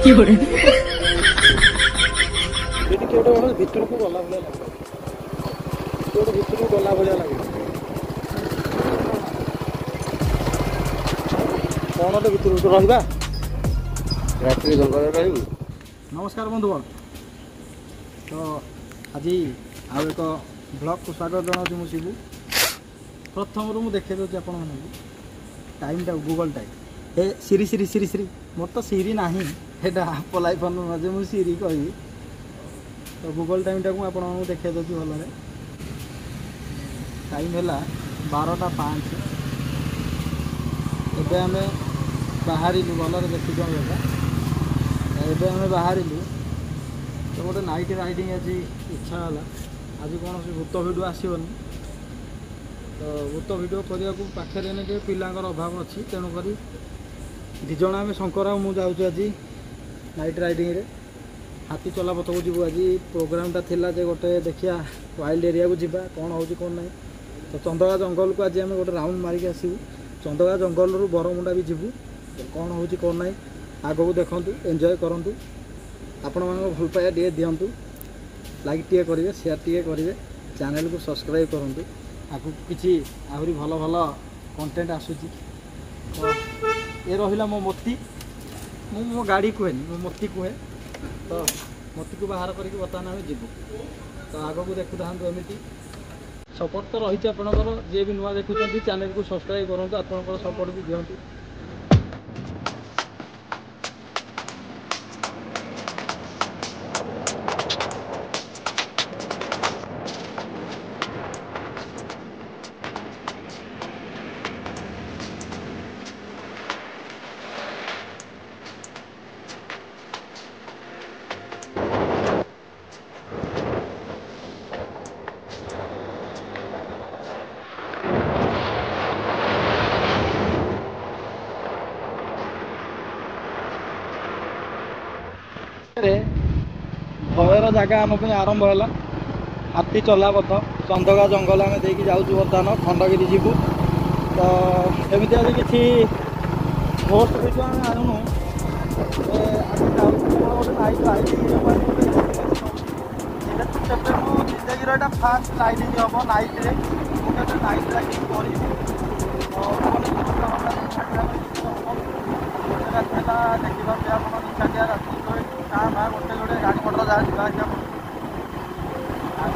ଏଠି କିଏ ଗୋଟେ ଭିତରକୁ ଗଲା ଭଳିଆ ଲାଗେ, କିଏ ଗୋଟେ ଭିତରକୁ ଗଲା ଭଳିଆ ଲାଗେ। କ'ଣ ଗୋଟେ ଭିତରକୁ ରହିବା, ରାତିରେ ଜଙ୍ଗଲରେ ରହିବୁ। ନମସ୍କାର ବନ୍ଧୁଗଣ, ତ ଆଜି ଆଉ ଏକ ବ୍ଲଗ୍କୁ ସ୍ୱାଗତ ଜଣାଉଛି। ମୁଁ ଶିବୁ। ପ୍ରଥମରୁ ମୁଁ ଦେଖାଇ ଦେଉଛି ଆପଣମାନଙ୍କୁ ଟାଇମ୍ଟା, ଗୁଗଲ୍ ଟାଇମ୍। ଏ ସିରି ସିରି ସିରି ସିରି, ମୋର ତ ସିରି ନାହିଁ, ସେଇଟା ଆପଲ୍ ଆଇଫୋନ୍ ଯେ ମୁଁ ସିରି କହିବି। ତ ଗୁଗଲ୍ ଟାଇମ୍ଟାକୁ ମୁଁ ଆପଣମାନଙ୍କୁ ଦେଖାଇ ଦେଉଛି ଭଲରେ। ଟାଇମ୍ ହେଲା 12:05। ଏବେ ଆମେ ବାହାରିଲୁ, ଭଲରେ ଦେଖିଛୁ ଆମେ। ଏବେ ଆମେ ବାହାରିଲୁ, ତ ଗୋଟେ ନାଇଟ୍ ରାଇଡ଼ିଂ ଆଜି ଇଚ୍ଛା ହେଲା। ଆଜି କୌଣସି ଭୂତ ଭିଡ଼ିଓ ଆସିବନି, ତ ଭୂତ ଭିଡ଼ିଓ କରିବାକୁ ପାଖରେ ଏନେ ଟିକେ ପିଲାଙ୍କର ଅଭାବ ଅଛି। ତେଣୁକରି ଦୁଇ ଜଣ ଆମେ, ଶଙ୍କର ଆଉ ମୁଁ ଯାଉଛୁ ଆଜି ନାଇଟ୍ ରାଇଡ଼ିଂରେ। ହାତୀ ଚଲାପଥକୁ ଯିବୁ। ଆଜି ପ୍ରୋଗ୍ରାମଟା ଥିଲା ଯେ ଗୋଟେ ଦେଖିବା ୱାଇଲ୍ଡ ଏରିଆକୁ ଯିବା, କ'ଣ ହେଉଛି କ'ଣ ନାହିଁ। ତ ଚନ୍ଦକା ଜଙ୍ଗଲକୁ ଆଜି ଆମେ ଗୋଟେ ରାଉଣ୍ଡ ମାରିକି ଆସିବୁ। ଚନ୍ଦକା ଜଙ୍ଗଲରୁ ବରମୁଣ୍ଡା ବି ଯିବୁ। କ'ଣ ହେଉଛି କ'ଣ ନାହିଁ ଆଗକୁ ଦେଖନ୍ତୁ, ଏନ୍ଜୟ କରନ୍ତୁ। ଆପଣମାନଙ୍କ ଭଲ ପାଇବା ଟିକେ ଦିଅନ୍ତୁ, ଲାଇକ୍ ଟିକେ କରିବେ, ସେୟାର ଟିକେ କରିବେ, ଚ୍ୟାନେଲକୁ ସବସ୍କ୍ରାଇବ୍ କରନ୍ତୁ। ଆଗକୁ କିଛି ଆହୁରି ଭଲ ଭଲ କଣ୍ଟେଣ୍ଟ ଆସୁଛି। ତ ଏ ରହିଲା ମୋ ମୋତି। ମୁଁ ମୋ ଗାଡ଼ି କୁହେନି, ମୁଁ ମୋତି କୁହେ। ତ ମୋତିକୁ ବାହାର କରିକି ବର୍ତ୍ତମାନ ଆମେ ଯିବୁ। ତ ଆଗକୁ ଦେଖୁଥାନ୍ତୁ ଏମିତି। ସପୋର୍ଟ ତ ରହିଛି ଆପଣଙ୍କର। ଯିଏ ବି ନୂଆ ଦେଖୁଛନ୍ତି ଚ୍ୟାନେଲକୁ ସବସ୍କ୍ରାଇବ୍ କରନ୍ତୁ, ଆପଣଙ୍କର ସପୋର୍ଟ ବି ଦିଅନ୍ତୁ। ଭୟର ଜାଗା ଆମ ପାଇଁ ଆରମ୍ଭ ହେଲା। ହାତୀ ଚଲାପଥ, ଚନ୍ଦକା ଜଙ୍ଗଲ ଆମେ ଦେଇକି ଯାଉଛୁ। ବର୍ତ୍ତମାନ ଖଣ୍ଡଗିରି ଯିବୁ। ତ ଏମିତି ଆଜି କିଛି ପୋଷ୍ଟ ଭିଡ଼ିଓ ଆମେ ଆଣୁନୁ। ଆଜି ଯାଉଛୁ ଗୋଟେ ନାଇଟ୍ ରାଇଡ଼ିଂ ପାଇଁ। ଯେହେତୁ କେବେ ମୋ ଜିନ୍ଦଗିର ଏଇଟା ଫାଷ୍ଟ ରାଇଡ଼ିଂ ହେବ ନାଇଟ୍ରେ। ମୁଁ କେବେ ନାଇଟ୍ ରାଇଡ଼ିଂ କରିବି। ରାତିଟା ଦେଖିପାରୁଛି ଆପଣ, ନିଛାଟିଆ ରାତି। କାଁ ଭାଁ ଗୋଟେ ଗୋଟେ ଗାଡ଼ି ମଟର ଯାହା ଯିବା ଆସିବା କରୁଛି। ଆଉ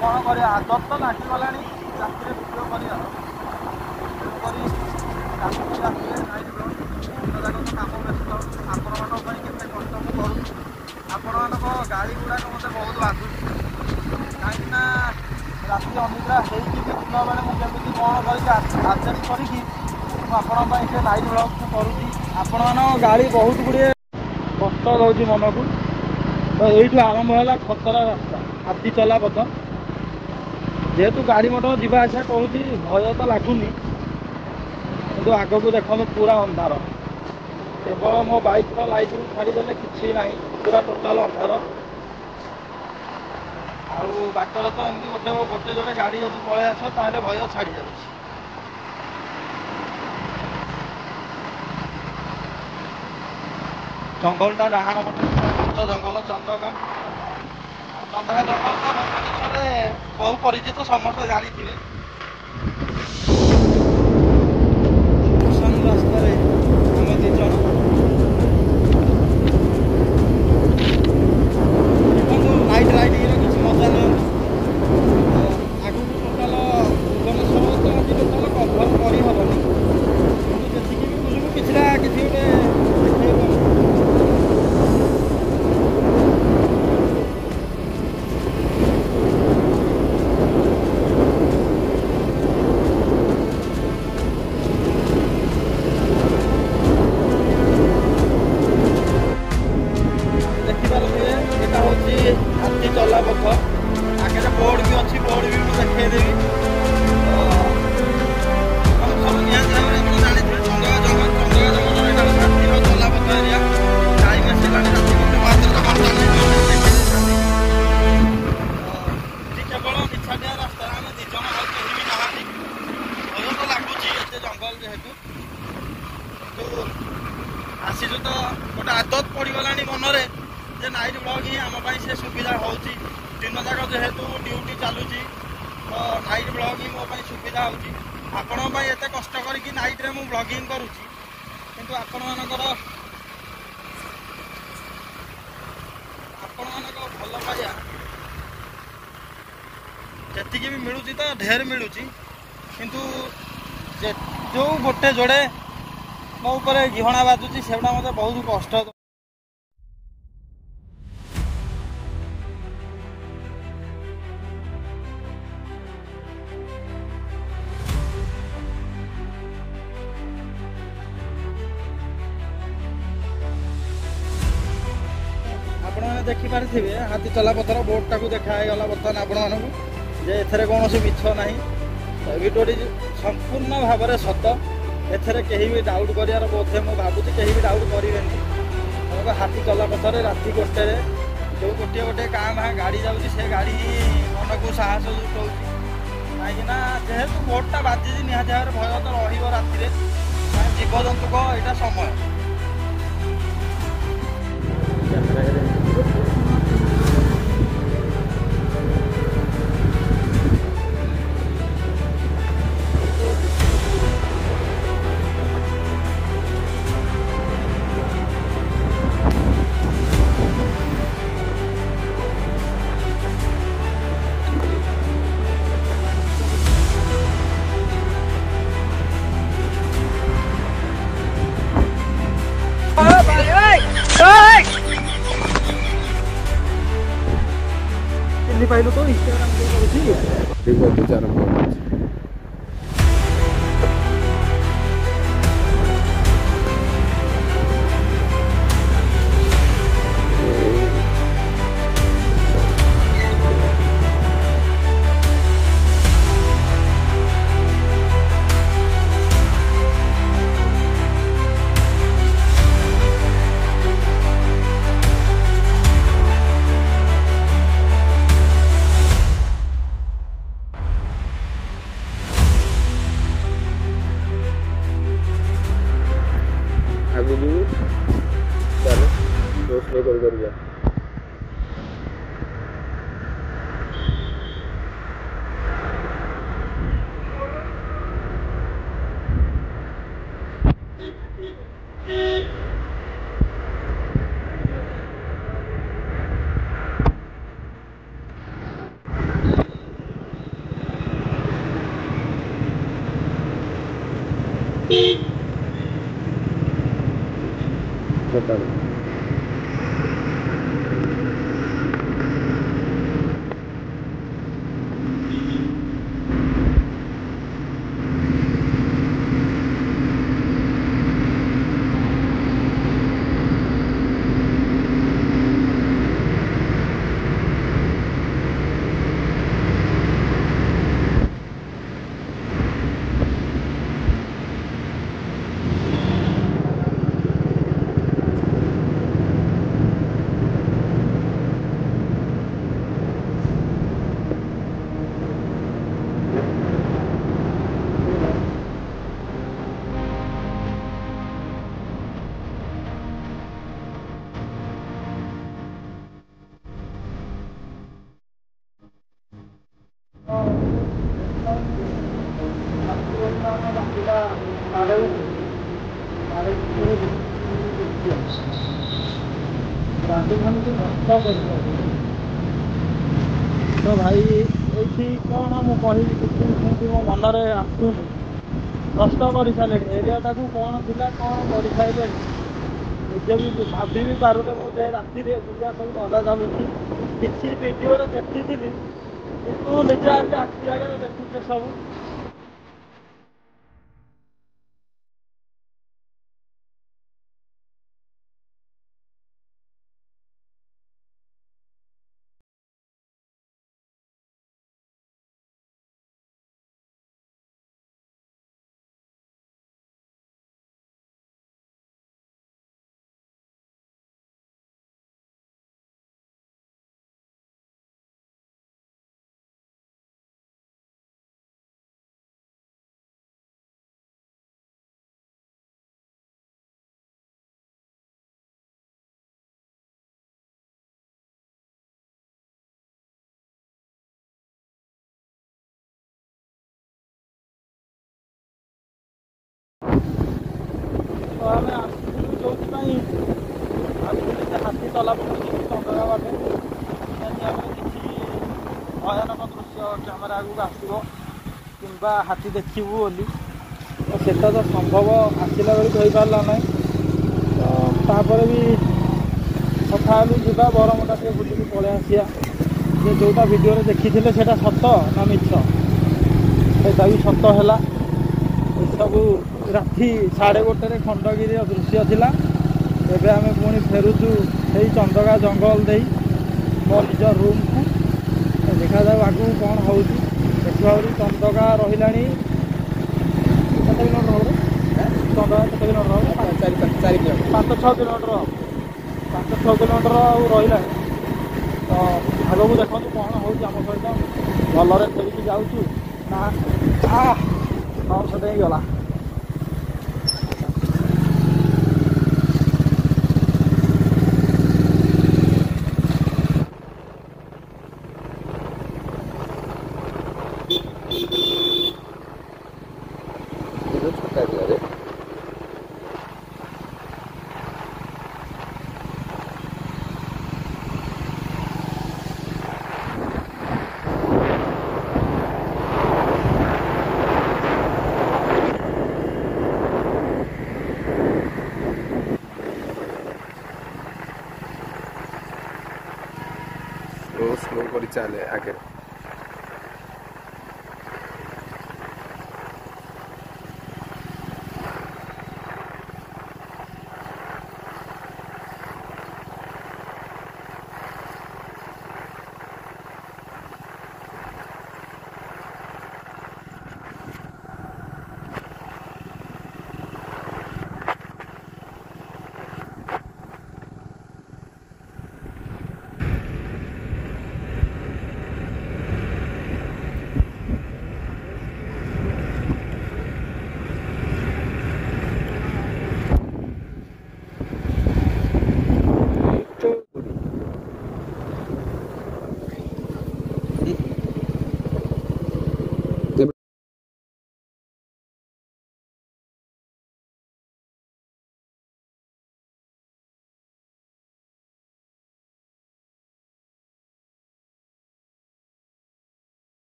କ'ଣ କରିବା, ଆଦତ ତ ଲାଗିଗଲାଣି ରାତିରେ ଭିଡ଼ିଓ କରିବାର। ତେଣୁକରି ରାତିରେ ନାଇଟ୍ ବ୍ଲଗ୍ ଦିନଯାକ ତ କାମ ବ୍ୟସ୍ତ। ଆପଣମାନଙ୍କ ପାଇଁ କେତେ କଷ୍ଟ ମୁଁ କରୁଛି। ଆପଣମାନଙ୍କ ଗାଳି ଗୁଡ଼ାକ ମୋତେ ବହୁତ ବାଧୁଛି। କାହିଁକିନା ରାତି ଅନିଦ୍ରା ହେଇକି ବି ଦିନବେଳେ ମୁଁ କେମିତି କ'ଣ କରିକି ଆର୍ଜେଷ୍ଟ କରିକି ମୁଁ ଆପଣଙ୍କ ପାଇଁ ସେ ନାଇଟ୍ ବ୍ଲଗ୍ ମୁଁ କରୁଛି। ଆପଣମାନଙ୍କ ଗାଳି ବହୁତ ଗୁଡ଼ିଏ କଷ୍ଟ ଦେଉଛି ମନକୁ। ତ ଏଇଠୁ ଆରମ୍ଭ ହେଲା ଖତରା ରାସ୍ତା, ହାତୀ ଚଲାପଥ। ଯେହେତୁ ଗାଡ଼ି ମଟର ଯିବା ଆସିବା କରୁଛି, ଭୟ ତ ଲାଗୁନି। କିନ୍ତୁ ଆଗକୁ ଦେଖନ୍ତୁ ପୁରା ଅନ୍ଧାର। କେବଳ ମୋ ବାଇକ୍ର ଲାଇଟ୍କୁ ଛାଡ଼ିଦେଲେ କିଛି ନାହିଁ, ପୁରା ଟୋଟାଲ୍ ଅନ୍ଧାର। ଆଉ ବାଟରେ ତ ଏମିତି ଗୋଟେ ଜୋରେ ଗାଡ଼ି ଯଦି ପଳେଇ ଆସ, ତାହେଲେ ଭୟ ଛାଡ଼ି ଯାଉଛି। ଜଙ୍ଗଲଟା ଡାହାଣ ପଟେ ଜଙ୍ଗଲ, ଚନ୍ଦକା ଜଙ୍ଗଲ ତ ବହୁ ପରିଚିତ, ସମସ୍ତେ ଜାଣିଥିବେ। ରାସ୍ତାରେ ଆମେ ଦୁଇ ଜଣ ଦେଖନ୍ତୁ ନାଇଟ୍ ରାଇଡ଼ିଂର କିଛି ମଜା ନିଅନ୍ତୁ। ଆଗକୁ ଟୋଟାଲ ଭୁବନେଶ୍ୱର ତ ଆଜି ଟୋଟାଲ କଭର୍ କରିହେବନି, କିନ୍ତୁ ଯେତିକି ବି ବୁଲିବୁ କିଛିଟା କିଛି ଗୋଟେ ଦେଖେଇବ। ଦେଖିପାରୁଥିବେ ଏଇଟା ହେଉଛି ହାତୀ ଚଲାପଥ। ଆଗରେ ବୋର୍ଡ଼ ବି ଅଛି, ବୋର୍ଡ଼ ବି ମୁଁ ଦେଖେଇଦେବି। ସବୁ ନିହାତି ଭାବରେ ଆପଣ ଜାଣିଥିବେ ଚନ୍ଦକା ଜଙ୍ଗଲରେ ଏଇଟା ହାତୀର ଚଲାପଥ ଏରିଆ। ଟାଇମ୍ ଆସିଲାଣି ରାତି 1 କେବଳ ନିଛାଟିଆ ରାସ୍ତାରେ ଆମେ ଦୁଇ ଜଣ, ଆଉ କେହି ବି ନାହାନ୍ତି। ଭୟ ତ ଲାଗୁଛି ଏତେ ଜଙ୍ଗଲ ଯେହେତୁ। କିନ୍ତୁ ଆସିଛୁ ତ ଗୋଟେ ଆଦତ ପଡ଼ିଗଲାଣି ମନରେ ଯେ ନାଇଟ୍ ବ୍ଲଗ୍ ହିଁ ଆମ ପାଇଁ ସେ ସୁବିଧା ହେଉଛି। ଦିନ ଯାକ ଯେହେତୁ ଡ୍ୟୁଟି ଚାଲୁଛି ତ ନାଇଟ୍ ବ୍ଲଗ୍ ହିଁ ମୋ ପାଇଁ ସୁବିଧା ହେଉଛି। ଆପଣଙ୍କ ପାଇଁ ଏତେ କଷ୍ଟ କରିକି ନାଇଟ୍ରେ ମୁଁ ବ୍ଲଗିଂ କରୁଛି, କିନ୍ତୁ ଆପଣମାନଙ୍କ ଭଲ ପାଇବା ଯେତିକି ବି ମିଳୁଛି ତ ଢେର ମିଳୁଛି, କିନ୍ତୁ ଯେଉଁ ଗୋଟେ ଯୋଡ଼େ ମୋ ଉପରେ ଘିହଣା ବାଜୁଛି ସେଗୁଡ଼ା ମୋତେ ବହୁତ କଷ୍ଟ। ଆପଣମାନେ ଦେଖିପାରିଥିବେ ହାତୀ ଚଲାପଥର ବୋର୍ଡଟାକୁ ଦେଖା ହେଇଗଲା ବର୍ତ୍ତମାନ ଆପଣମାନଙ୍କୁ ଯେ ଏଥିରେ କୌଣସି ମିଛ ନାହିଁ। ଭିଡ଼ିଓଟି ସମ୍ପୂର୍ଣ୍ଣ ଭାବରେ ସତ, ଏଥିରେ କେହି ବି ଡାଉଟ୍ କରିବାର ବୋଧେ ମୁଁ ଭାବୁଛି କେହି ବି ଡାଉଟ୍ କରିବେନି। ହାତୀ ଚଲାପଥରେ ରାତି ଗୋଟେରେ ଯେଉଁ ଗୋଟିଏ କାଁ ଭାଁ ଗାଡ଼ି ଯାଉଛି ସେ ଗାଡ଼ି ହିଁ ମନକୁ ସାହସ ଜୁଟଉଛି। କାହିଁକିନା ଯେହେତୁ ବୋର୍ଡଟା ବାଜିଛି ନିହାତି ଭାବରେ ଭୟ ତ ରହିବ ରାତିରେ, ଜୀବଜନ୍ତୁଙ୍କ ଏଇଟା ସମୟ। ଚିହ୍ନି ପାଇଲୁ ତ ଇନଷ୍ଟାଗ୍ରାମ କରୁଛି ଠିକ୍ ଅଛି ଚାର ଆଗକୁ ଚାଲେ ସ୍ଲୋ କରିପାରିବା। तो भाई ये कौन मु कह मो मनरे आसूनी कष्ट कर सारे एरियाटा को कौन थी कौन कर खाइबे निजे भी भाभी भी पारुने मुझे राति बुझा सब धंदा चलुची किसी वीडियो देखी निजे आखि आगे देखुचे सब। ଆମେ ଆସିଥିଲୁ ଯେଉଁଥିପାଇଁ ଆସିଥିଲୁ ଯେ ହାତୀ ଚଲାପଥ କିଛି ଚନ୍ଦ୍ରଗା ବାଟେ ନିହାତି ଭାବରେ କିଛି ଭୟାନକ ଦୃଶ୍ୟ କ୍ୟାମେରା ଆଗକୁ ଆସିବ କିମ୍ବା ହାତୀ ଦେଖିବୁ ବୋଲି ତ ସେଟା ତ ସମ୍ଭବ ଆସିଲା ବେଳକୁ ହେଇପାରିଲା ନାହିଁ। ତ ତାପରେ ବି କଥା ହେଲୁ ଯିବା ବରମୁଣ୍ଡା ଟିକେ ବୁଲିକି ପଳେଇ ଆସିବା ଯେ ଯେଉଁଟା ଭିଡ଼ିଓରେ ଦେଖିଥିଲେ ସେଇଟା ସତ ନା ମିଛ ସେଇଟା ବି ସତ ହେଲା। ଏସବୁ ରାତି 1:30ରେ ଖଣ୍ଡଗିରିର ଦୃଶ୍ୟ ଥିଲା। ଏବେ ଆମେ ପୁଣି ଫେରୁଛୁ ସେଇ ଚନ୍ଦ୍ରଗା ଜଙ୍ଗଲ ଦେଇ ମୋ ନିଜ ରୁମ୍କୁ। ଦେଖାଯାଉ ଆଗକୁ କ'ଣ ହେଉଛି। ଦେଖିବାରୁ ଚନ୍ଦ୍ରଗା ରହିଲାଣି କେତେ କିଲୋମିଟର ହେବ? ଚନ୍ଦ୍ରଗା କେତେ କିଲୋମିଟର ହେବ? 4 କିଲୋମିଟର 5-6 କିଲୋମିଟର 5-6 କିଲୋମିଟର ଆଉ ରହିଲାଣି। ତ ଆଗକୁ ଦେଖନ୍ତୁ କ'ଣ ହେଉଛି ଆମ ସହିତ। ଭଲରେ ଫେରିକି ଯାଉଛୁ ନା ସେଟା ହେଇଗଲା। स्लो कर चले आगे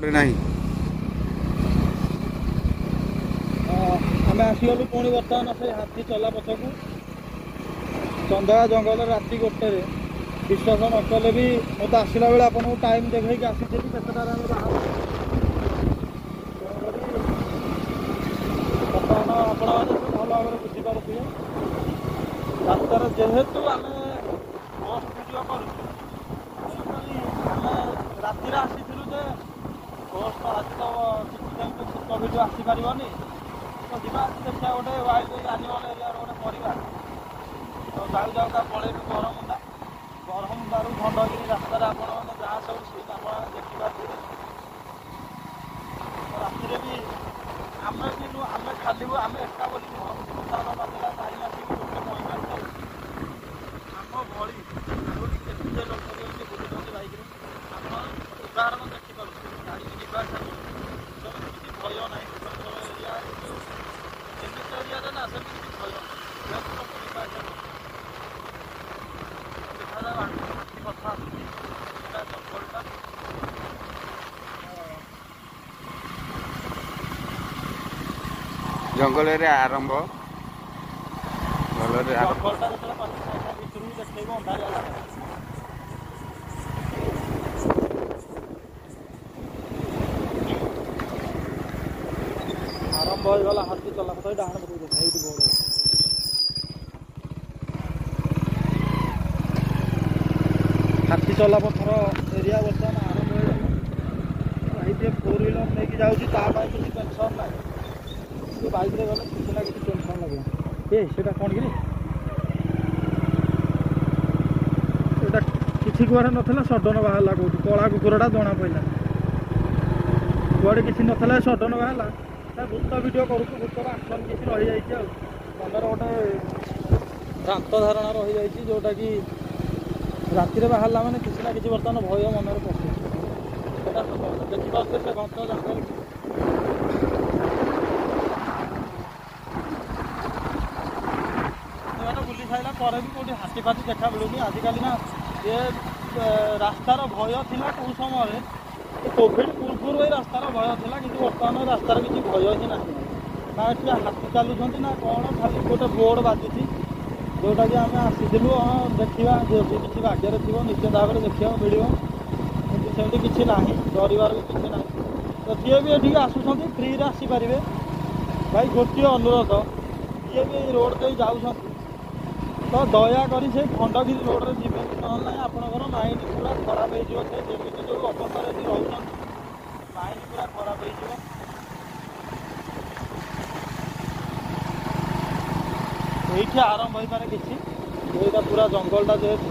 नहीं आम आसगलु पुणी बर्तमान से हाथी चला पथक चंदगा जंगल राति 1 विश्वास न कले भी मत आसला बेले आपको टाइम देखी आसी बर्तमान आप भल भाव बुझीपे रास्तार जेहेतु आम बस भिडियो कर राति आसी बस तो आज तो किसी टाइम तो छीक भिडियो आसीपर तो जा देखा गोटे वाइल्ड आनिमल एरिया गोटे परिवार तो जाऊ जाऊका पलैलु बरमुंडारू खंडगिरी रास्तार आप जहाँ सब सीन आप देखिए राति भी आम भी आम खाली आम एका बोली नुह टाइम आसिक गोटे महिला आम भली केते लोक बुलुंट बैक उदाहरण देखिपे गाड़ी जीवा किसी भय ना एरिया एमती एरिया ना से भय देखा कथा जंगल आरंभ भल देखो अंधारिया आरंभ होगा हाथी चला पथ डाण पटक देखा ये बोर्ड हाथी चला पथर एरिया बर्तमान आरंभ होगा ये 4 व्हीलर नहीं जाऊँगी किसी टेंशन ना बाइक रे गले किसी ना किसी टेंशन लगे ये सेटा कौन कि किसी कुआरे नाला सडन बाहर कौट कला कुकुरटा जना पड़ा कुआड़े किसी नाला सडन बाहर भूत भिड करूँ भूतर आक्शन किसी रही जाए मनर गोटे भ्रांत धारणा रही जाए जोटा कि राति बाहर माने किसी ना किसी बर्तमान भय मन में पशु ସେଟା ଦେଖିପାରୁଥିବେ ସେ ଘଞ୍ଚ ଜଙ୍ଗଲ। ବୁଲି ସାରିଲା ପରେ ବି କେଉଁଠି ହାତୀ ଫାତି ଦେଖା ମିଳୁନି ଆଜିକାଲି ନା। ଏ ରାସ୍ତାର ଭୟ ଥିଲା କେଉଁ ସମୟରେ, କୋଭିଡ଼ ପୂର୍ବରୁ ଏଇ ରାସ୍ତାର ଭୟ ଥିଲା, କିନ୍ତୁ ବର୍ତ୍ତମାନ ରାସ୍ତାର କିଛି ଭୟ ହିଁ ନାହିଁ। ନା ଏଠି ହାତୀ ଚାଲୁଛନ୍ତି ନା କ'ଣ, ଖାଲି ଗୋଟେ ବୋର୍ଡ଼ ବାଜିଛି ଯେଉଁଟାକି ଆମେ ଆସିଥିଲୁ ଦେଖିବା ଯଦି କିଛି ଭାଗ୍ୟରେ ଥିବ ନିଶ୍ଚିତ ଭାବରେ ଦେଖିବାକୁ ମିଳିବ, କିନ୍ତୁ ସେମିତି କିଛି ନାହିଁ, ଡରିବାର ବି କିଛି ନାହିଁ। ତ ଯିଏ ବି ଏଠିକି ଆସୁଛନ୍ତି ଫ୍ରିରେ ଆସିପାରିବେ। ଭାଇ ଗୋଟିଏ ଅନୁରୋଧ, ଯିଏ ବି ଏଇ ରୋଡ଼ ଦେଇ ଯାଉଛନ୍ତି ତ ଦୟାକରି ସେ ଖଣ୍ଡଗିରି ରୋଡ଼ରେ ଯିବେ, ନହେଲେ ନାହିଁ ଆପଣଙ୍କର ମାଇଣ୍ଡ ପୁରା ଖରାପ ହେଇଯିବ। ସେ ଯେମିତି ଯେଉଁ ଅବସ୍ଥାରେ ଏଠି ରହୁଛନ୍ତି ମାଇଣ୍ଡ ପୁରା ଖରାପ ହେଇଯିବ। ଏଇଠି ଆରମ୍ଭ ହୋଇପାରେ କିଛି, ଏଇଟା ପୁରା ଜଙ୍ଗଲଟା ଯେହେତୁ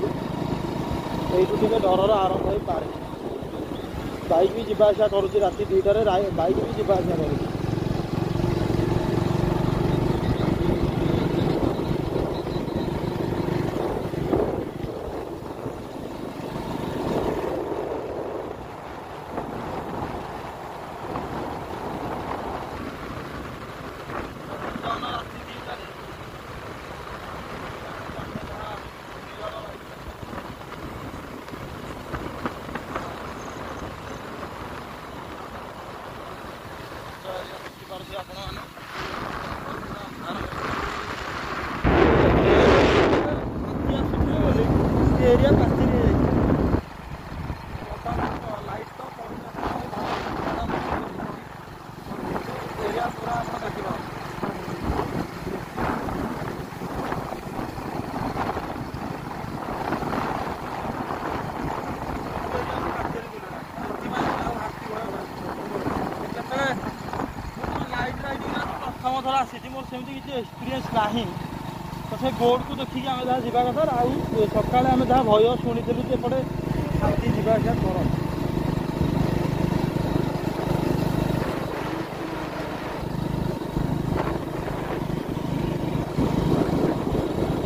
ଏଇଠୁ ଟିକେ ଡରର ଆରମ୍ଭ ହୋଇପାରେ। ବାଇକ୍ ବି ଯିବା ଆସିବା କରୁଛି, ରାତି 2ଟାରେ ବାଇକ୍ ବି ଯିବା ଆସିବା କରୁଛି। एरिया पाचरी लाइट तो एरिया पूरा देखा प्रथम थर आसी मोर सेमती किसी एक्सपीरियंस नहीं। तो से बोर्ड को देखिए आम जहाँ जावा कथा आउ सका आम जहाँ भय शुणी एपटे हाथी जावा आसा कर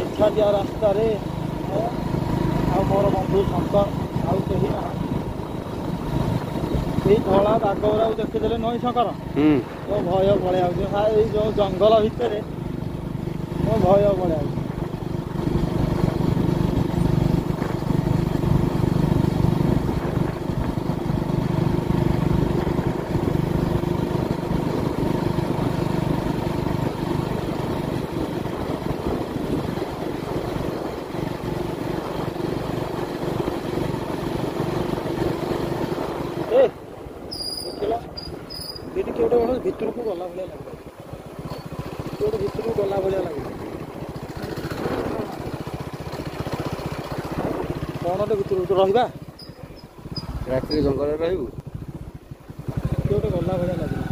इच्छा दिया रास्ता मोर बंधु शंकर आउ कहीं ना धला दाग गुरा देखीदे नई शंकर तो भय पलि जो जंगल भितर ମୋ ଭୟ ପଳେଇ ଆସୁଛି। ଦେଖିଲ ଏଠି କିଏ ଗୋଟେ ଭିତରକୁ ଗଲା ଭଳିଆ ଲାଗିଲା, କିଏ ଗୋଟେ ଭିତରକୁ ଗଲା ଭଳିଆ ଲାଗିଲା। କଣଟେ ଭିତରକୁ ରହିବା ରାତିରେ ଜଙ୍ଗଲରେ ରହିବୁ, କିଏ ଗୋଟେ ଗଲା ଭଳିଆ ଲାଗିଲା।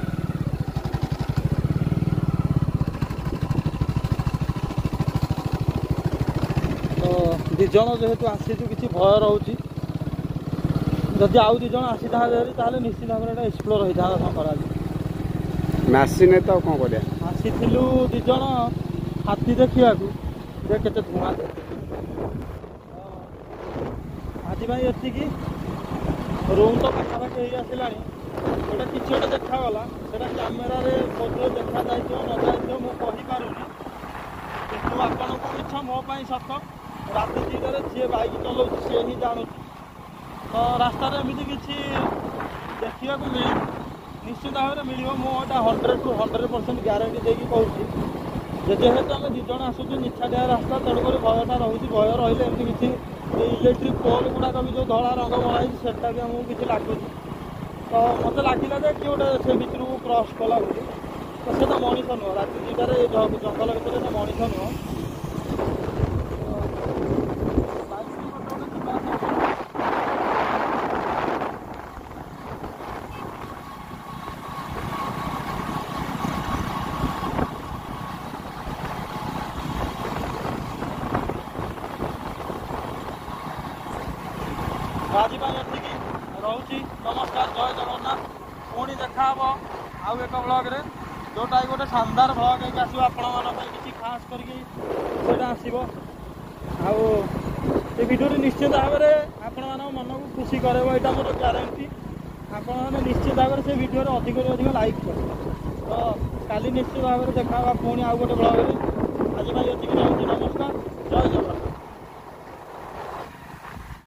ତ 2 ଜଣ ଯେହେତୁ ଆସିଛୁ କିଛି ଭୟ ରହୁଛି, ଯଦି ଆଉ 2 ଜଣ ଆସିଥାନ୍ତେ ତାହେଲେ ନିଶ୍ଚିତ ଭାବରେ ଏଇଟା ଏକ୍ସପ୍ଲୋର ହେଇଥାନ୍ତା ଶଙ୍କର। ଆଜି ଆସିନେ ତ ଆଉ କ'ଣ କରିବା। ଆସିଥିଲୁ 2 ଜଣ ହାତୀ ଦେଖିବାକୁ, ଯେ କେତେ ଧୂଆଁ ଆଜି ପାଇଁ ଏତିକି। ରୁମ୍ ତ ପାଖାପାଖି ହେଇ ଆସିଲାଣି। ସେଇଟା କିଛି ଗୋଟେ ଦେଖାଗଲା, ସେଇଟା କ୍ୟାମେରାରେ ବୋଧେ ଦେଖାଯାଇଥିବ ନ ଯାଇଥିବ ମୁଁ କହିପାରୁନି, କିନ୍ତୁ ଆପଣଙ୍କ ଇଚ୍ଛା ମୋ ପାଇଁ ସତ। ରାତି 2ଟାରେ ଯିଏ ବାଇକ୍ ଚଲାଉଛି ସିଏ ହିଁ ଜାଣୁଛି। ତ ରାସ୍ତାରେ ଏମିତି କିଛି ଦେଖିବାକୁ ମିଳିବ, ନିଶ୍ଚିତ ଭାବରେ ମିଳିବ। ମୁଁ ଏଇଟା 100% ରୁ 100% ଗ୍ୟାରେଣ୍ଟି ଦେଇକି କହୁଛି। ଯେହେତୁ ଆମେ 2 ଜଣ ଆସୁଛୁ ନିଛାଟିଆ ରାସ୍ତା, ତେଣୁକରି ଭୟଟା ରହୁଛି। ଭୟ ରହିଲେ ଏମିତି କିଛି ଇଲେକ୍ଟ୍ରିକ୍ ପୋଲ୍ ଗୁଡ଼ାକ ବି ଯେଉଁ ଧଳା ରଙ୍ଗ ମରା ହେଇଛି ସେଟା ବି ଆମକୁ କିଛି ଲାଗୁଛି। ତ ମୋତେ ଲାଗିଲା ଯେ କିଏ ଗୋଟେ ସେ ଭିତରକୁ କ୍ରସ୍ କଲା ବୋଲି। ତ ସେ ତ ମଣିଷ ନୁହଁ, ରାତି 2ଟାରେ ଜଙ୍ଗଲ ଭିତରେ ସେ ମଣିଷ ନୁହଁ। आज एतिकी रोची। नमस्कार, जय जगन्नाथ। पुणी देखा हम आउ एक ब्लॉग रे, जोटा गोटे शानदार ब्लॉग एक आसो आपण किसी खास करके आसो। वीडियो निश्चित भाव में आपण मन को खुशी करे, यहाँ मोर ग्यारंटी। ଆପଣମାନେ ନିଶ୍ଚିତ ଭାବରେ ସେ ଭିଡ଼ିଓରେ ଅଧିକରୁ ଅଧିକ ଲାଇକ୍ କରିବେ। ତ କାଲି ନିଶ୍ଚିତ ଭାବରେ ଦେଖା ହେବା ପୁଣି ଆଉ ଗୋଟେ ବ୍ଲଗରେ। ଆଜି ପାଇଁ ଏତିକି ରହୁଛି। ନମସ୍କାର, ଜୟ ଜଗନ୍ନାଥ।